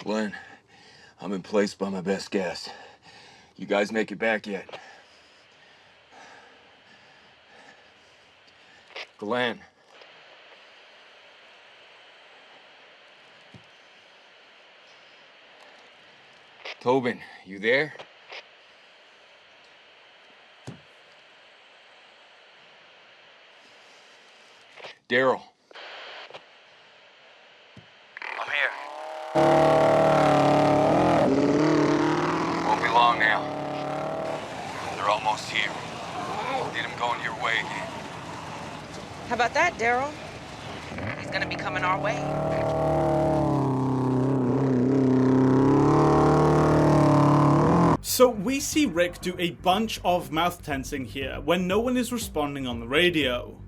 Glenn, I'm in place by my best guess. You guys make it back yet? Glenn. Tobin, you there? Daryl. I'm here. Won't be long now. They're almost here. Get them going your way again. How about that, Daryl? He's gonna be coming our way. So we see Rick do a bunch of mouth tensing here when no one is responding on the radio.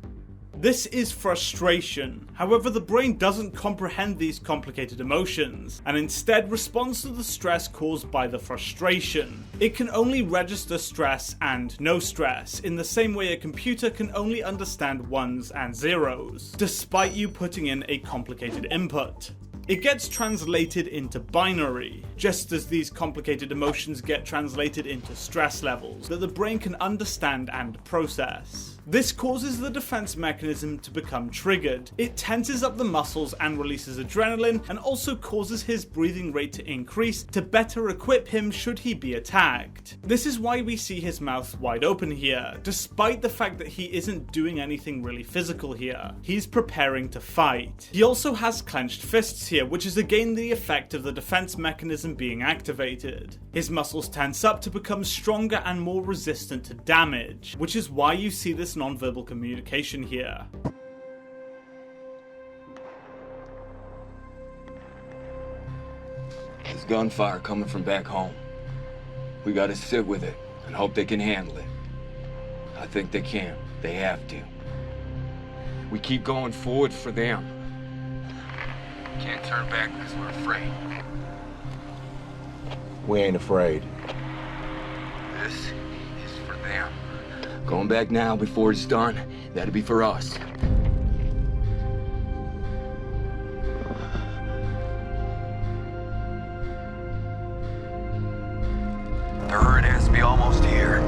This is frustration. However, the brain doesn't comprehend these complicated emotions, and instead responds to the stress caused by the frustration. It can only register stress and no stress, in the same way a computer can only understand ones and zeros, despite you putting in a complicated input. It gets translated into binary, just as these complicated emotions get translated into stress levels that the brain can understand and process. This causes the defense mechanism to become triggered. It tenses up the muscles and releases adrenaline, and also causes his breathing rate to increase to better equip him should he be attacked. This is why we see his mouth wide open here, despite the fact that he isn't doing anything really physical here. He's preparing to fight. He also has clenched fists here, which is again the effect of the defense mechanism being activated. His muscles tense up to become stronger and more resistant to damage, which is why you see this non-verbal communication here. There's gunfire coming from back home. We gotta sit with it and hope they can handle it. I think they can. They have to. We keep going forward for them. Can't turn back because we're afraid. We ain't afraid. This is for them. Going back now before it's done, that'd be for us. The herd has to be almost here.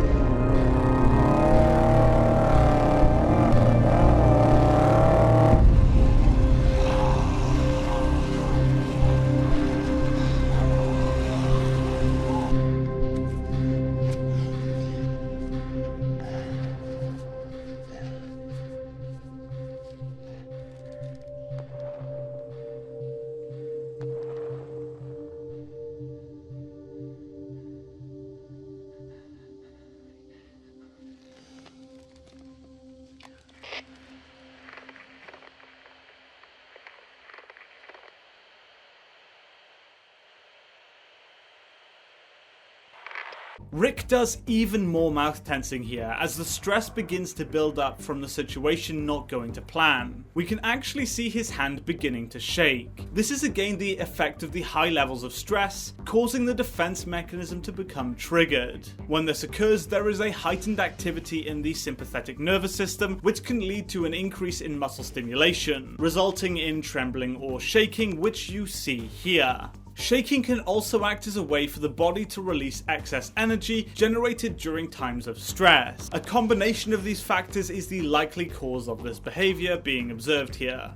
Rick does even more mouth tensing here as the stress begins to build up from the situation not going to plan. We can actually see his hand beginning to shake. This is again the effect of the high levels of stress, causing the defense mechanism to become triggered. When this occurs, there is a heightened activity in the sympathetic nervous system, which can lead to an increase in muscle stimulation, resulting in trembling or shaking, which you see here. Shaking can also act as a way for the body to release excess energy generated during times of stress. A combination of these factors is the likely cause of this behavior being observed here.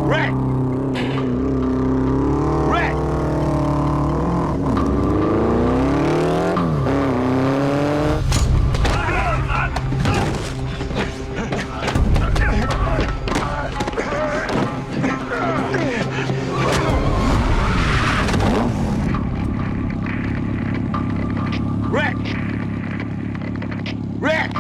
Rick! Rick! Rick! Rick!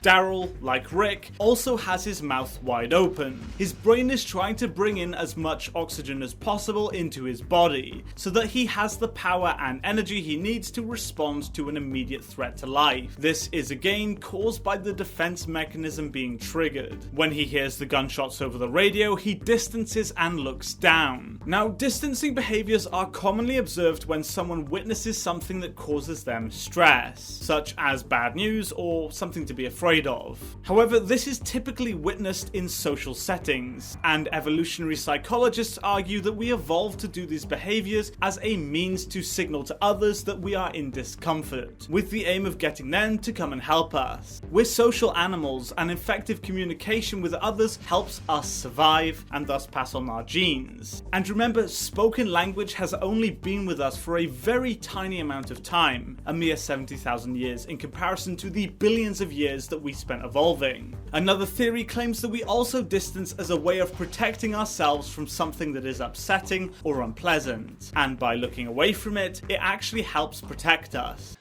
Daryl, like Rick, also has his mouth wide open. His brain is trying to bring in as much oxygen as possible into his body, so that he has the power and energy he needs to respond to an immediate threat to life. This is again caused by the defense mechanism being triggered. When he hears the gunshots over the radio, he distances and looks down. Now, distancing behaviors are commonly observed when someone witnesses something that causes them stress, such as bad news or something to be afraid of. However, this is typically witnessed in social settings, and evolutionary psychologists argue that we evolved to do these behaviors as a means to signal to others that we are in discomfort, with the aim of getting them to come and help us. We're social animals, and effective communication with others helps us survive and thus pass on our genes. And remember, spoken language has only been with us for a very tiny amount of time, a mere 70,000 years in comparison to the billions of years that we spent evolving. Another theory claims that we also distance as a way of protecting ourselves from something that is upsetting or unpleasant, and by looking away from it, it actually helps protect us.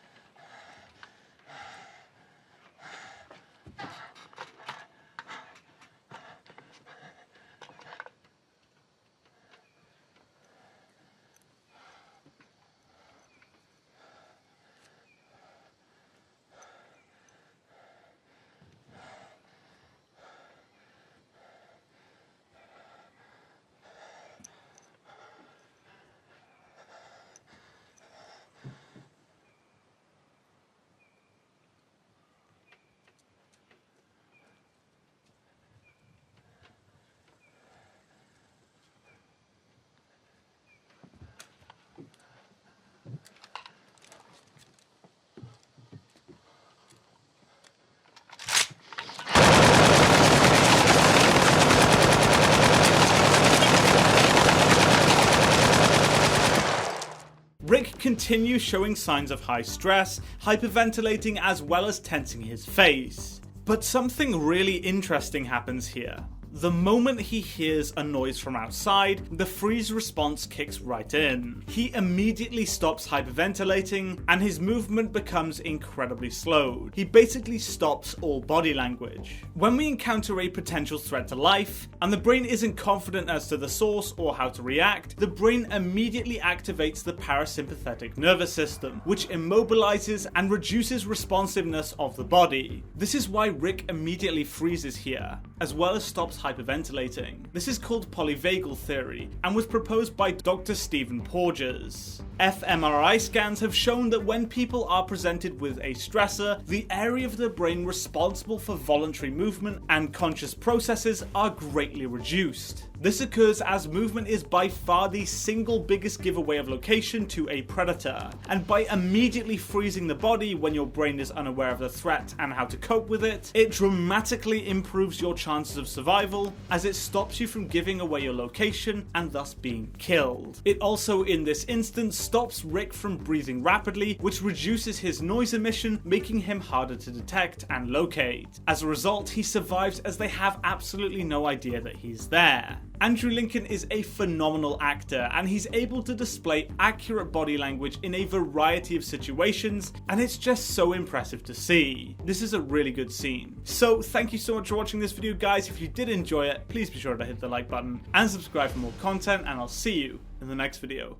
Rick continues showing signs of high stress, hyperventilating as well as tensing his face. But something really interesting happens here. The moment he hears a noise from outside, the freeze response kicks right in. He immediately stops hyperventilating, and his movement becomes incredibly slowed. He basically stops all body language. When we encounter a potential threat to life, and the brain isn't confident as to the source or how to react, the brain immediately activates the parasympathetic nervous system, which immobilizes and reduces responsiveness of the body. This is why Rick immediately freezes here, as well as stops hyperventilating. This is called polyvagal theory, and was proposed by Dr. Stephen Porges. fMRI scans have shown that when people are presented with a stressor, the area of the brain responsible for voluntary movement and conscious processes are greatly reduced. This occurs as movement is by far the single biggest giveaway of location to a predator, and by immediately freezing the body when your brain is unaware of the threat and how to cope with it, it dramatically improves your chances of survival, as it stops you from giving away your location and thus being killed. It also, in this instance, stops Rick from breathing rapidly, which reduces his noise emission, making him harder to detect and locate. As a result, he survives as they have absolutely no idea that he's there. Andrew Lincoln is a phenomenal actor, and he's able to display accurate body language in a variety of situations, and it's just so impressive to see. This is a really good scene. So thank you so much for watching this video, guys. If you did enjoy it, please be sure to hit the like button and subscribe for more content, and I'll see you in the next video.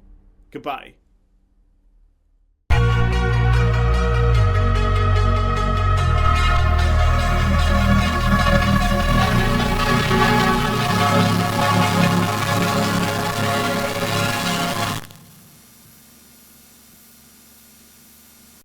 Goodbye.